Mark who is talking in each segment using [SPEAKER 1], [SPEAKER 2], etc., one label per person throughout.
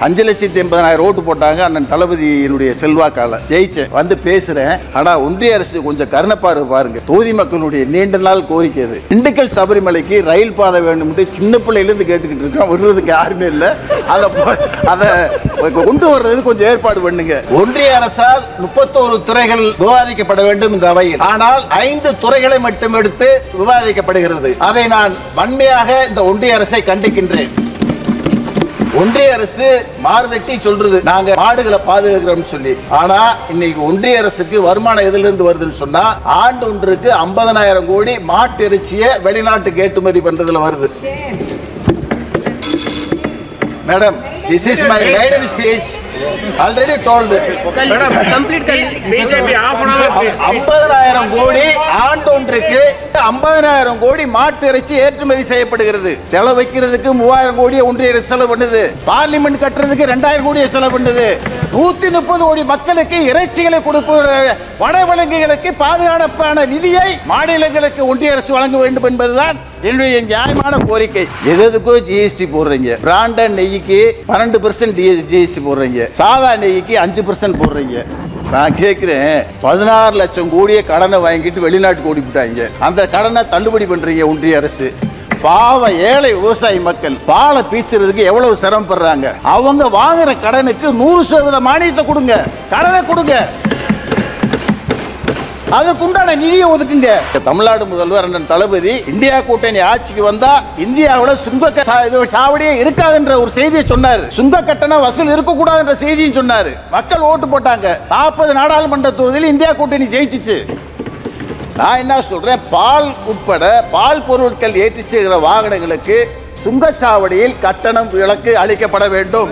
[SPEAKER 1] 5,80,000 ஓட்டு போட்டாங்க. அண்ணன் தளபதியினுடைய செல்வாக்கால ஜெயிச்சேன். வந்து பேசுறேன். ஆனா ஒன்றிய அரசு கொஞ்சம் கருணப்பார்வை பாருங்க. தொகுதி மக்களுடைய நீண்ட நாள் கோரிக்கை அது. திண்டுக்கல் சபரிமலைக்கு ரயில் பாதை வேண்டும் என்று சின்ன பிள்ளையிலிருந்து கேட்டுக்கிட்டு இருக்கோம். விடுறதுக்கு யாருமே இல்லை. அதை கொண்டு வர்றது கொஞ்சம் ஏற்பாடு பண்ணுங்க. ஒன்றிய அரசால் 31 துறைகள் விவாதிக்கப்பட வேண்டும் இந்த அவையில். ஆனால் 5 துறைகளை மட்டும் எடுத்து விவாதிக்கப்படுகிறது. அதை நான் வன்மையாக இந்த ஒன்றிய அரசை கண்டிக்கின்றேன். ஒன்றிய அரசு மாறுதட்டி சொல்றது நாங்க மாடுகளை பாதுகாக்கிறோம் சொல்லி. ஆனா இன்னைக்கு ஒன்றிய அரசுக்கு வருமானம் எதுல இருந்து வருதுன்னு சொன்னா ஆண்டு ஒன்றுக்கு 50,000 கோடி மாட்டு இறைச்சியை வெளிநாட்டுக்கு ஏற்றுமதி பண்றதுல வருது. Madam, this is my maiden speech. Already told.
[SPEAKER 2] Madam, complete BJP half an hour.
[SPEAKER 1] 50,000 கோடி ஆண்டு ஒன்றுக்கு 50,000 கோடி மாட்டு இறைச்சி ஏற்றுமதி செய்யப்படுகிறது. செலவு வைக்கிறதுக்கு 3,000 கோடியை ஒன்றிய அரசு செலவு பண்ணுது. பார்லிமெண்ட் கட்டுறதுக்கு 2,000 கோடியை செலவு பண்ணுது. 130 கோடி மக்களுக்கு இறைச்சிகளை கொடுப்ப வனவிலங்குகளுக்கு பாதுகாப்பான நிதியை மாநிலங்களுக்கு ஒன்றிய அரசு வழங்க வேண்டும் என்பதுதான் என்னுடைய நியாயமான கோரிக்கை. எதுக்கோ ஜிஎஸ்டி போடுறீங்க. பிராண்டட் நெய்க்கு 12% ஜிஎஸ்டி போடுறீங்க. சாதா நெய்க்கு 5% போடுறீங்க. நான் கேட்கிறேன், 16 லட்சம் கோடியை கடனை வாங்கிட்டு வெளிநாட்டுக்கு ஓடிவிட்டாங்க. அந்த கடனை தள்ளுபடி பண்றீங்க ஒன்றிய அரசு. பாவம் ஏழை விவசாயி மக்கள் பாலை பீச்சுறதுக்கு எவ்வளவு சிரமப்படுறாங்க. அவங்க வாங்குற கடனுக்கு 100% மானியத்தை கொடுங்க, கடனை கொடுங்க, அதற்குண்டான நிதியை ஒதுக்குங்க. தமிழ்நாடு முதல்வர் அண்ணன் தளபதி இந்தியா கூட்டணி ஆட்சிக்கு வந்தா இந்தியாவோட சுங்க சாவடியே இருக்காதுன்ற ஒரு செய்தியை சொன்னார். சுங்க கட்டண வசூல் இருக்கக்கூடாதுன்ற செய்தியும் சொன்னார். மக்கள் ஓட்டு போட்டாங்க. 40 நாடாளுமன்ற தொகுதியில் இந்தியா கூட்டணி ஜெயிச்சிச்சு. நான் என்ன சொல்றேன், பால் உட்பட பால் பொருட்கள் ஏற்றி செல்கிற வாகனங்களுக்கு சுங்கச்சாவடியில் கட்டணம் விலக்கு அளிக்கப்பட வேண்டும்.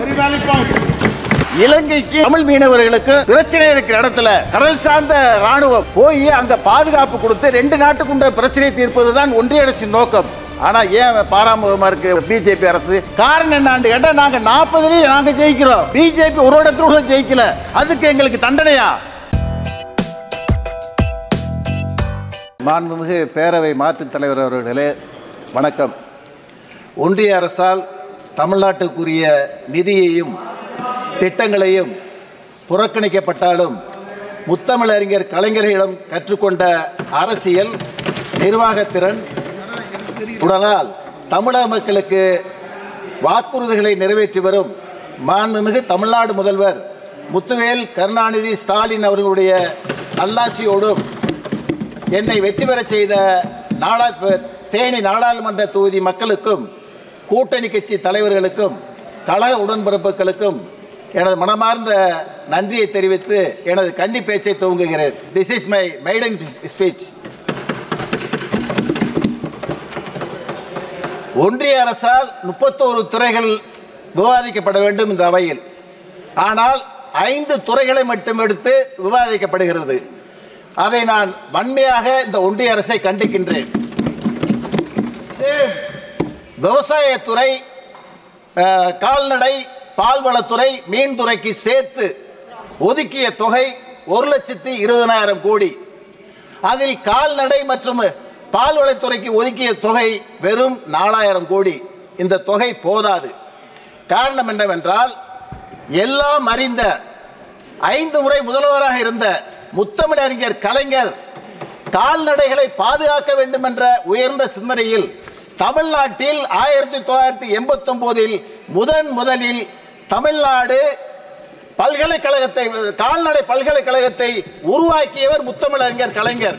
[SPEAKER 1] இலங்கைக்கு தமிழ் மீனவர்களுக்கு பிரச்சனை இருக்கிற இடத்துல கடல் சார்ந்த ராணுவம் போய் அங்க பாதுகாப்பு கொடுத்து 2 நாட்டுக்குண்ட பிரச்சனை தீர்ப்பதுதான் ஒன்றிய அரசின் நோக்கம். ஆனா ஏன் பாராமுகமா இருக்கு பிஜேபி அரசு? காரணம் என்னான்னு கேட்டா, நாங்க 40 நாங்க ஜெயிக்கிறோம், பிஜேபி ஒரு இடத்துல ஜெயிக்கல. அதுக்கு எங்களுக்கு தண்டனையா? மாண்புமிகு பேரவை மாற்றுத் தலைவர் அவர்களே வணக்கம். ஒன்றிய அரசால் தமிழ்நாட்டுக்குரிய நிதியையும் திட்டங்களையும் புறக்கணிக்கப்பட்டாலும் முத்தமிழறிஞர் கலைஞர்களிடம் கற்றுக்கொண்ட அரசியல் நிர்வாகத்திறன் உடனால் தமிழக மக்களுக்கு வாக்குறுதிகளை நிறைவேற்றி வரும் மாண்புமிகு தமிழ்நாடு முதல்வர் முத்துவேல் கருணாநிதி ஸ்டாலின் அவர்களுடைய நல்லாசியோடும் என்னை வெற்றி பெற செய்த தேனி நாடாளுமன்ற தொகுதி மக்களுக்கும் கூட்டணி கட்சி தலைவர்களுக்கும் கழக உடன்பிறப்புகளுக்கும் எனது மனமார்ந்த நன்றியை தெரிவித்து எனது கன்னி பேச்சை துவங்குகிறேன். This is my maiden speech. ஒன்றிய அரசால் 31 துறைகள் விவாதிக்கப்பட வேண்டும் இந்த அவையில். ஆனால் 5 துறைகளை மட்டும் எடுத்து விவாதிக்கப்படுகிறது. அதை நான் வன்மையாக இந்த ஒன்றிய அரசை கண்டிக்கின்றேன். விவசாயத்துறை, கால்நடை, பால்வளத்துறை, மீன்துறைக்கு சேர்த்து ஒதுக்கிய தொகை 1,20,000 கோடி. அதில் கால்நடை மற்றும் பால்வளத்துறைக்கு ஒதுக்கிய தொகை வெறும் 4,000 கோடி. இந்த தொகை போதாது. காரணம் என்னவென்றால், எல்லாம் அறிந்த 5 முறை முதல்வராக இருந்த முத்தமிழறிஞர் கலைஞர் கால்நடைகளை பாதுகாக்க வேண்டும் என்ற உயர்ந்த சிந்தனையில் தமிழ்நாட்டில் 1989 முதலில் தமிழ்நாடு பல்கலைக்கழகத்தை, கால்நடை பல்கலைக்கழகத்தை உருவாக்கியவர் முத்தமிழறிஞர் கலைஞர்.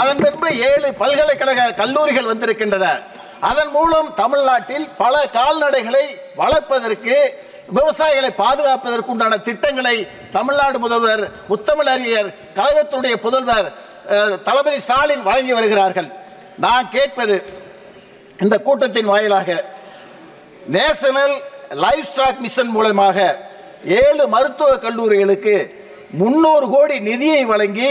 [SPEAKER 1] அதன் பின்பு 7 பல்கலைக்கழக கல்லூரிகள் வந்திருக்கின்றன. அதன் மூலம் தமிழ்நாட்டில் பல கால்நடைகளை வளர்ப்பதற்கு, விவசாயிகளை பாதுகாப்பதற்கு உண்டான திட்டங்களை தமிழ்நாடு முதல்வர் முத்தமிழறிஞர் கழகத்துடைய புதல்வர் தளபதி ஸ்டாலின் வழங்கி வருகிறார்கள். நான் கேட்பது, இந்த கூட்டத்தின் வாயிலாக நேஷனல் லைஃப் ஸ்டாக் மிஷன் மூலமாக 7 மருத்துவக் கல்லூரிகளுக்கு 300 கோடி நிதியை வழங்கி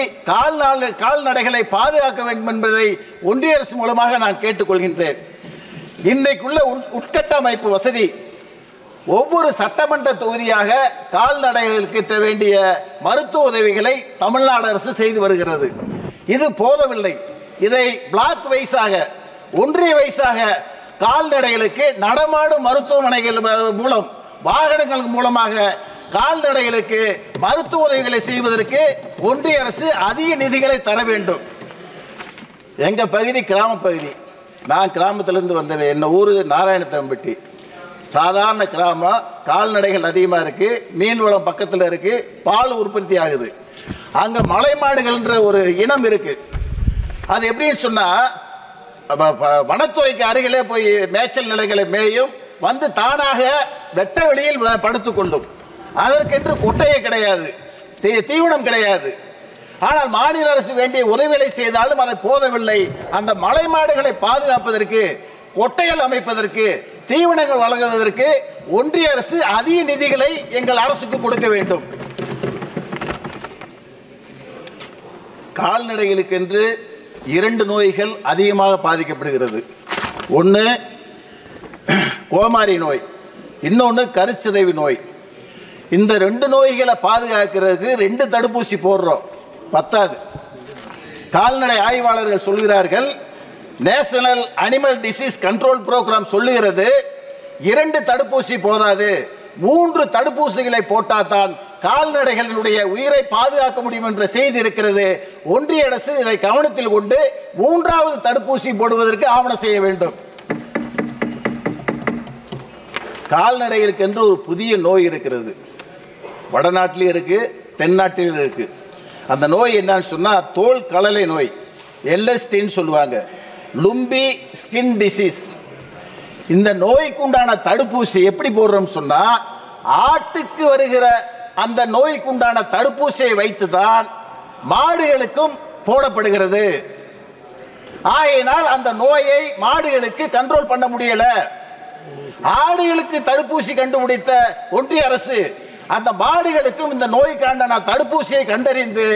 [SPEAKER 1] கால்நடைகளை பாதுகாக்க வேண்டும் என்பதை ஒன்றிய அரசு மூலமாக நான் கேட்டுக்கொள்கின்றேன். இன்றைக்குள்ள உட்கட்டமைப்பு வசதி ஒவ்வொரு சட்டமன்ற தொகுதியாக கால்நடைகளுக்கு வேண்டிய மருத்துவ உதவிகளை தமிழ்நாடு அரசு செய்து வருகிறது. இது போதவில்லை. இதை பிளாக் வைஸாக, ஒன்றிய வைஸாக கால்நடைகளுக்கு நடமாடும் மருத்துவமனைகள் மூலம் வாகனங்கள் மூலமாக கால்நடைகளுக்கு மருத்துவ உதவிகளை செய்வதற்கு ஒன்றிய அரசு அதிக நிதிகளை தர வேண்டும். எங்க பகுதி கிராம பகுதி, நான் கிராமத்திலிருந்து வந்தவன். என்ன ஊர் நாராயணத்தம்பட்டி, சாதாரண கிராமம். கால்நடைகள் அதிகமாக இருக்கு, மீன் வளம் பக்கத்தில் இருக்கு, பால் உற்பத்தி ஆகுது. அங்க மலை மாடுகள்ன்ற ஒரு இனம் இருக்கு. அது எப்படின்னு சொன்னா வனத்துறைக்கு அருகிலே போய் மேய்ச்சல் நிலைகளை மேயும், வந்து தானாக வெட்ட வெளியில் படுத்துக்கொள்ளும். அதற்கென்று கொட்டையை கிடையாது, தீவனம் கிடையாது. ஆனால் மாநில அரசு வேண்டிய உதவிகளை செய்தாலும் அதை போதவில்லை. அந்த மலை மாடுகளை பாதுகாப்பதற்கு, கொட்டைகள் அமைப்பதற்கு, தீவனங்கள் வழங்குவதற்கு ஒன்றிய அரசு அதிக நிதிகளை எங்கள் அரசுக்கு கொடுக்க வேண்டும். கால்நடைகளுக்கென்று 2 நோய்கள் அதிகமாக பாதிக்கப்படுகிறது. ஒன்று கோமாரி நோய், இன்னொன்று கருச்சிதைவு நோய். இந்த 2 நோய்களை பாதுகாக்கிறதுக்கு 2 தடுப்பூசி போடுறோம், பத்தாது. கால்நடை ஆய்வாளர்கள் சொல்கிறார்கள், national animal disease control program சொல்லுகிறது 2 தடுப்பூசி போதாது, 3 தடுப்பூசிகளை போட்டால்தான் கால்நடைகளினுடைய உயிரை பாதுகாக்க முடியும் என்ற செய்தி இருக்கிறது. ஒன்றிய அரசு இதை கவனத்தில் கொண்டு 3வது தடுப்பூசி போடுவதற்கு ஆவணம் செய்ய வேண்டும். கால்நடைகளுக்கு என்று ஒரு புதிய நோய் இருக்கிறது. வடநாட்டிலும் இருக்கு, தென்னாட்டிலும் இருக்கு. அந்த நோய் என்னன்னு சொன்னா தோல் கலலை நோய், எல்எஸ்டின்னு சொல்லுவாங்க, லும்பி ஸ்கின் டிசீஸ். இந்த நோய்க்கு உண்டான தடுப்பூசி எப்படி போடுறோம் சொன்னா, ஆட்டுக்கு வருகிற அந்த நோய்க்கு உண்டான தடுப்பூசியை வைத்துதான் மாடுகளுக்கும் போடப்படுகிறது. ஆகையினால் அந்த நோயை மாடுகளுக்கு கண்ட்ரோல் பண்ண முடியல. ஆடுகளுக்கு தடுப்பூசி கண்டுபிடித்த ஒன்றிய அரசு அந்த மாடுகளுக்கும் இந்த நோய்க்கான தடுப்பூசியை கண்டறிந்து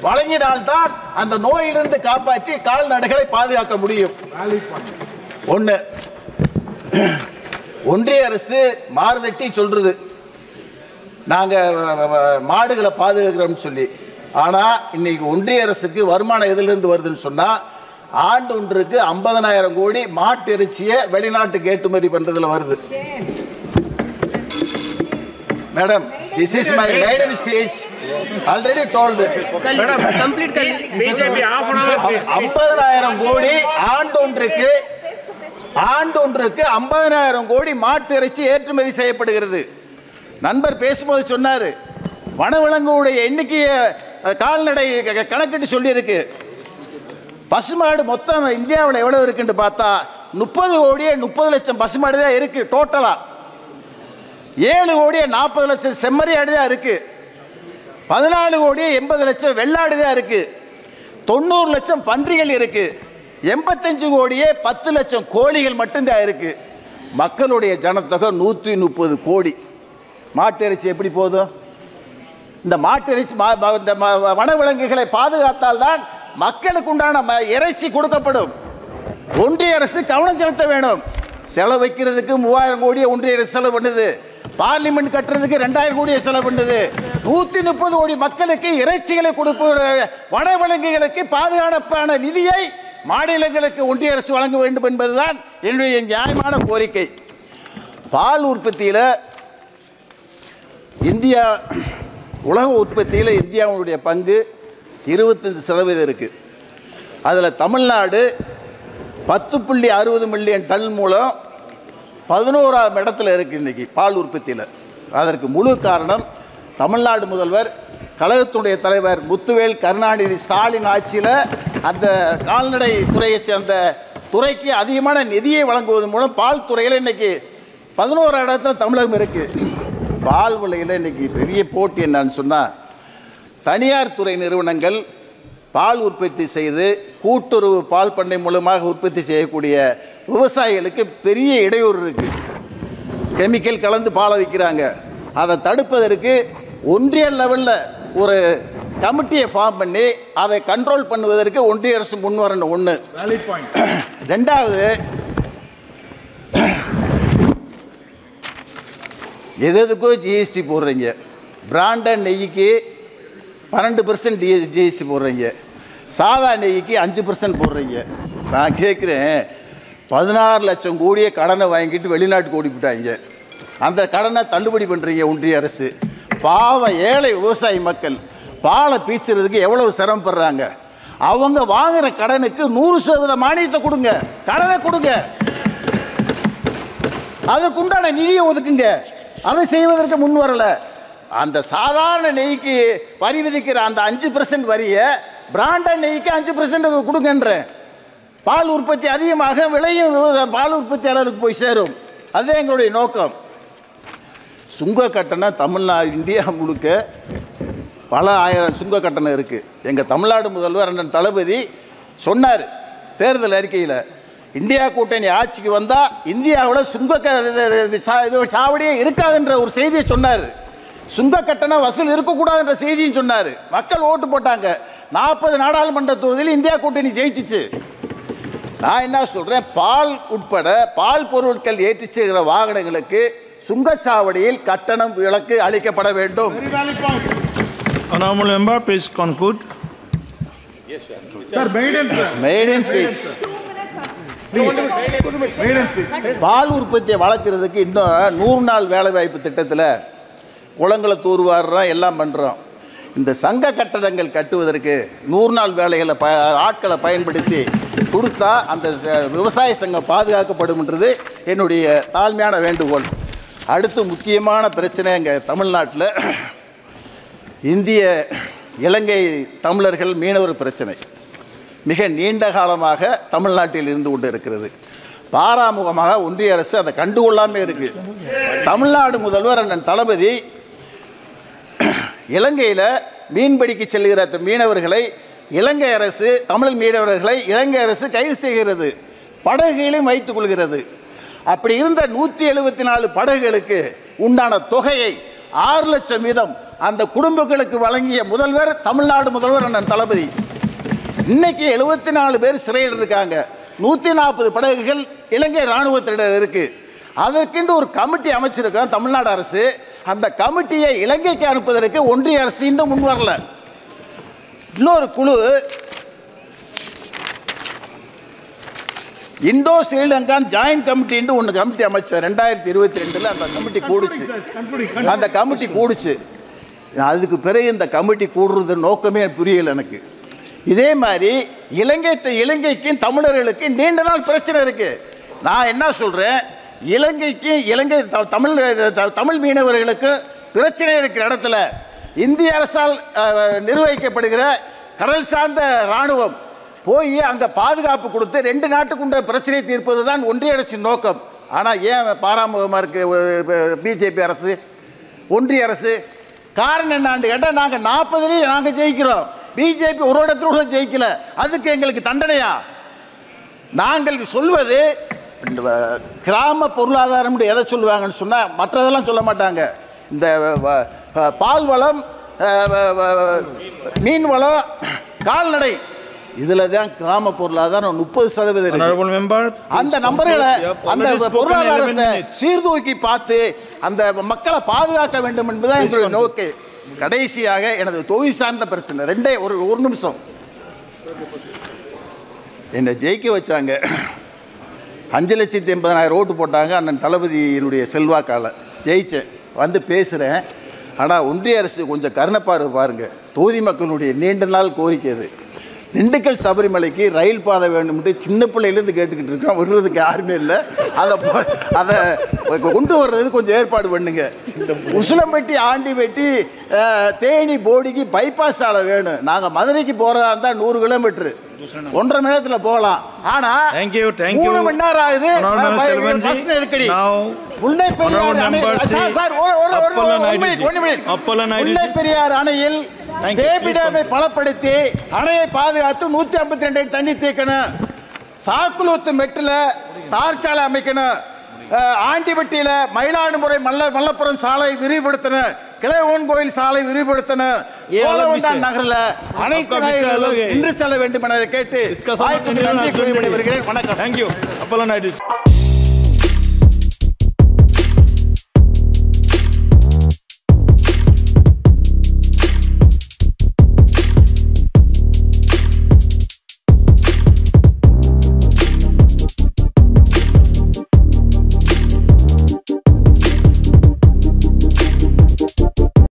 [SPEAKER 1] வழங்கினால்தான் அந்த நோயிலிருந்து காப்பாற்றி கால்நடைகளை பாதுகாக்க முடியும். ஒன்று, ஒன்றிய அரசு மாறுதட்டி சொல்றது நாங்கள் மாடுகளை பாதுகாக்கிறோம்னு சொல்லி. ஆனால் இன்னைக்கு ஒன்றிய அரசுக்கு வருமானம் எதிலிருந்து வருதுன்னு சொன்னால், ஆண்டு ஒன்றுக்கு 50,000 கோடி மாட்டு இறைச்சியை வெளிநாட்டுக்கு ஏற்றுமதி பண்ணுறதுல வருது. Madam, this is my maiden speech. Already told.
[SPEAKER 2] Madam, complete BJP half an hour.
[SPEAKER 1] 50,000 கோடி ஆண்டு ஒன்றுக்கு 50,000 கோடி மாட்டு இறைச்சி ஏற்றுமதி செய்யப்படுகிறது. நண்பர் பேசும்போது சொன்னார், வனவிலங்குடைய எண்ணிக்கையை கால்நடை கணக்கிட்டு சொல்லியிருக்கு. பசுமாடு மொத்தம் இந்தியாவில் எவ்வளவு இருக்குன்னு பார்த்தா 30 கோடியே 30 லட்சம் பசுமாடு தான் இருக்கு டோட்டலா. 7 கோடியே 40 லட்சம் செம்மறியாடு தான் இருக்கு. 14 கோடியே 80 லட்சம் வெள்ளாடு தான் இருக்கு. 90 லட்சம் பன்றிகள் இருக்கு. 85 கோடியே 10 லட்சம் கோழிகள் மட்டும்தான் இருக்கு. மக்களுடைய ஜனத்தொகை 130 கோடி. மாட்டு இறைச்சி எப்படி போதும்? இந்த மாட்டு இறைச்சி இந்த வனவிலங்குகளை பாதுகாத்தால் தான் மக்களுக்கு உண்டான இறைச்சி கொடுக்கப்படும். ஒன்றிய அரசு கவனம் செலுத்த வேண்டும். செலவு வைக்கிறதுக்கு 3000 கோடியை ஒன்றிய அரசு செலவு பண்ணுது. பார்லிமெண்ட் கட்டுறதுக்கு 2000 கோடியை செலவு பண்ணுது. 130 கோடி மக்களுக்கு இறைச்சிகளை கொடுப்ப வனவிலங்குகளுக்கு பாதுகாப்பான நிதியை மாநிலங்களுக்கு ஒன்றிய அரசு வழங்க வேண்டும் என்பதுதான் என்னுடைய நியாயமான கோரிக்கை. பால் உற்பத்தியில் இந்தியா, உலக உற்பத்தியில் இந்தியாவுடைய பங்கு 25% இருக்குது. அதில் தமிழ்நாடு 10.60 மில்லியன் டன் மூலம் 11ஆம் இடத்துல இருக்குது இன்றைக்கி பால் உற்பத்தியில். அதற்கு முழு காரணம் தமிழ்நாடு முதல்வர், கழகத்துடைய தலைவர் முத்துவேல் கருணாநிதி ஸ்டாலின் ஆட்சியில் அந்த கால்நடை துறையை சேர்ந்த துறைக்கு அதிகமான நிதியை வழங்குவதன் மூலம் பால் துறையில் இன்றைக்கி 11ஆம் இடத்துல தமிழகம் இருக்குது. பால் விலையில் இன்றைக்கி பெரிய போட்டி என்னன்னு சொன்னால், தனியார் துறை நிறுவனங்கள் பால் உற்பத்தி செய்து கூட்டுறவு பால் பண்ணை மூலமாக உற்பத்தி செய்யக்கூடிய விவசாயிகளுக்கு பெரிய இடையூறு இருக்குது. கெமிக்கல் கலந்து பாலை விற்கிறாங்க. அதை தடுப்பதற்கு ஒன்றிய லெவலில் ஒரு கமிட்டியை ஃபார்ம் பண்ணி அதை கண்ட்ரோல் பண்ணுவதற்கு ஒன்றிய அரசு முன் வரணும். ஒன்று. ரெண்டாவது, எதுக்கோ ஜிஎஸ்டி போடுறீங்க. பிராண்டட் நெய்க்கு 12% ஜிஎஸ்டி போடுறீங்க, சாதா நெய்க்கு 5% போடுறீங்க. நான் கேட்குறேன், 16 லட்சம் கோடியை கடனை வாங்கிட்டு வெளிநாட்டுக்கு ஓடி போட்டாங்க. அந்த கடனை தள்ளுபடி பண்ணுறீங்க ஒன்றிய அரசு. பாவம் ஏழை விவசாயி மக்கள் பாலை பீச்சுறதுக்கு எவ்வளவு சிரமப்படுறாங்க. அவங்க வாங்குற கடனுக்கு 100% மானியத்தை கொடுங்க, கடனை கொடுங்க, அதற்குண்டான நிதியை ஒதுக்குங்க. அதை செய்வதற்கு முன் வரல. அந்த சாதாரண நெய்க்கு வரி விதிக்கிற அந்த 5% வரியை பிராண்டட் நெய்க்கு 5% கொடுங்கன்ற. பால் உற்பத்தி அதிகமாக விளையும் பால் உற்பத்தியாளருக்கு போய் சேரும். அதுதான் எங்களுடைய நோக்கம். சுங்க கட்டணம் தமிழ்நாடு இந்தியா முழுக்க பல ஆயிரம் சுங்க கட்டணம் இருக்குது. எங்கள் தமிழ்நாடு முதல்வர் அண்ணன் தளபதி சொன்னார் தேர்தல் அறிக்கையில், இந்தியா கூட்டணி ஆட்சிக்கு வந்தால் இந்தியாவில் சுங்க சாவடியே இருக்காதுன்ற ஒரு செய்தியை சொன்னார். சுங்க கட்டணம் வசூல் இருக்கக்கூடாதுன்ற செய்தியும் சொன்னார். மக்கள் ஓட்டு போட்டாங்க. 40 நாடாளுமன்ற தொகுதியில் இந்தியா கூட்டணி ஜெயிச்சிச்சு. நான் என்ன சொல்கிறேன், பால் உட்பட பால் பொருட்கள் ஏற்றி செல்கிற வாகனங்களுக்கு சுங்கச்சாவடியில் கட்டணம் விலக்கு அளிக்கப்பட வேண்டும்.
[SPEAKER 3] Honorable member, please conclude.
[SPEAKER 4] Yes, sir.
[SPEAKER 1] Maiden speech. பால் உற்பத்தியை வளர்க்கறதுக்கு இன்னும் 100 நாள் வேலைவாய்ப்பு திட்டத்தில் குளங்களை தூர்வாடுறோம், எல்லாம் பண்ணுறோம். இந்த சங்க கட்டடங்கள் கட்டுவதற்கு 100 நாள் வேலைகளை ஆட்களை பயன்படுத்தி கொடுத்தா அந்த விவசாய சங்கம் பாதுகாக்கப்படும்ன்றது என்னுடைய தாழ்மையான வேண்டுகோள். அடுத்து முக்கியமான பிரச்சனை எங்கள் தமிழ்நாட்டில் இந்திய இலங்கை தமிழர்கள் மீனவர் பிரச்சனை மிக நீண்ட காலமாக தமிழ்நாட்டில் இருந்து கொண்டு இருக்கிறது. பாராமுகமாக ஒன்றிய அரசு அதை கண்டுகொள்ளாமல் இருக்கு. தமிழ்நாடு முதல்வர் அண்ணன் தளபதி இலங்கையில் மீன்பிடிக்க செல்கிற மீனவர்களை இலங்கை அரசு, தமிழ் மீனவர்களை இலங்கை அரசு கைது செய்கிறது, படகுகளையும் வைத்துக் கொள்கிறது. அப்படி இருந்த 174 படகுகளுக்கு உண்டான தொகையை 6 லட்சம் வீதம் அந்த குடும்பங்களுக்கு வழங்கிய முதல்வர் தமிழ்நாடு முதல்வர் அண்ணன் தளபதி. இன்னைக்கு 74 பேர் சிறையில் இருக்காங்க. 140 படகுகள் இலங்கை இராணுவத்தினர் இருக்கு. அதற்கென்று ஒரு கமிட்டி அமைச்சிருக்கோம் தமிழ்நாடு அரசு. அந்த கமிட்டியை இலங்கைக்கு அனுப்புவதற்கு ஒன்றிய அரசு இன்னும் முன் வரல. இன்னொரு குழு இந்தோ ஸ்ரீலங்கா ஜாயின்ட் கமிட்டி ஒன்று கமிட்டி அமைச்சர் 2022 அந்த கமிட்டி கூடுச்சு. அந்த கமிட்டி கூடுச்சு. அதுக்கு பிறகு இந்த கமிட்டி கூடுறது நோக்கமே புரியல எனக்கு. இதே மாதிரி இலங்கைக்கும் தமிழர்களுக்கு நீண்ட நாள் பிரச்சனை இருக்கு. நான் என்ன சொல்றேன், இலங்கை தமிழ் மீனவர்களுக்கு பிரச்சனை இருக்கிற இடத்துல இந்திய அரசால் நிர்வகிக்கப்படுகிற கடல் சார்ந்த இராணுவம் போய் அங்கே பாதுகாப்பு கொடுத்து 2 நாட்டுக்குண்ட பிரச்சனை தீர்ப்பது தான் ஒன்றிய அரசின் நோக்கம். ஆனால் ஏன் பாராமுகமாக இருக்கு பிஜேபி அரசு, ஒன்றிய அரசு? காரணம் என்னான்னு கேட்டால், நாங்கள் 40 நாங்கள் ஜெயிக்கிறோம், பிஜேபி ஒரு இடத்துல கூட ஜெயிக்கல. அதுக்கு எங்களுக்கு தண்டனையா? நாங்கள் சொல்வது கிராம பொருளாதாரம் எதை சொல்லுவாங்கன்னு சொன்னால் மற்றதெல்லாம் சொல்ல மாட்டாங்க. இந்த பால் வளம், மீன் வளம், கால்நடை, இதுல தான் கிராம பொருளாதாரம் 30%. அந்த நம்பர்களை, அந்த பொருளாதாரத்தை சீர்தூக்கி பார்த்து அந்த மக்களை பாதுகாக்க வேண்டும் என்பதுதான் எங்களுடைய நோக்கு. கடைசியாக எனது தொகுதி சார்ந்த பிரச்சனை ஒரு நிமிஷம். என்னை ஜெயிக்க வச்சாங்க, 5,80,000 ஓட்டு போட்டாங்க. அண்ணன் தளபதியினுடைய செல்வாக்கால ஜெயிச்சேன், வந்து பேசுகிறேன். ஆனால் ஒன்றிய அரசு கொஞ்சம் கருணப்பார்வை பாருங்கள். தொகுதி மக்களுடைய நீண்ட நாள் கோரிக்கை அது. திண்டுக்கல் சபரிமலைக்கு ரயில் பாதை வேணும்ட்டு சின்ன பிள்ளையிலேருந்து கேட்டுக்கிட்டு இருக்கோம். விடுறதுக்கு யாருமே இல்லை. அதை கொண்டு வர்றது கொஞ்சம் ஏற்பாடு பண்ணுங்க. உசிலம்பட்டி, ஆண்டிப்பட்டி, தேனி, போடிக்கு பைபாஸ் சாலை வேணும். நாங்கள் மதுரைக்கு போகிறதா இருந்தால் 100 கிலோமீட்டர் 1.5 மணி நேரத்தில் போகலாம். ஆனால் 3 மணி நேரம் ஆகுது. நெருக்கடி. முல்லை பெரியார் அணையில் பேபி டேமை பலப்படுத்தி அணையை பாதுகாத்து 152 அடி தண்ணி தேக்கணும். சாக்குளூத்து மெட்டில் தார் சாலை அமைக்கணும். ஆண்டிப்பட்டியில் மயிலாடுதுறை மல்லப்புரம் சாலை விரிவுபடுத்தணும். கிளையோன் கோயில் சாலை விரிவுபடுத்தணும். சோழவந்தான் நகரில் அனைத்து இன்று செல்ல வேண்டும் என கேட்டு வணக்கம். தேங்க்யூ.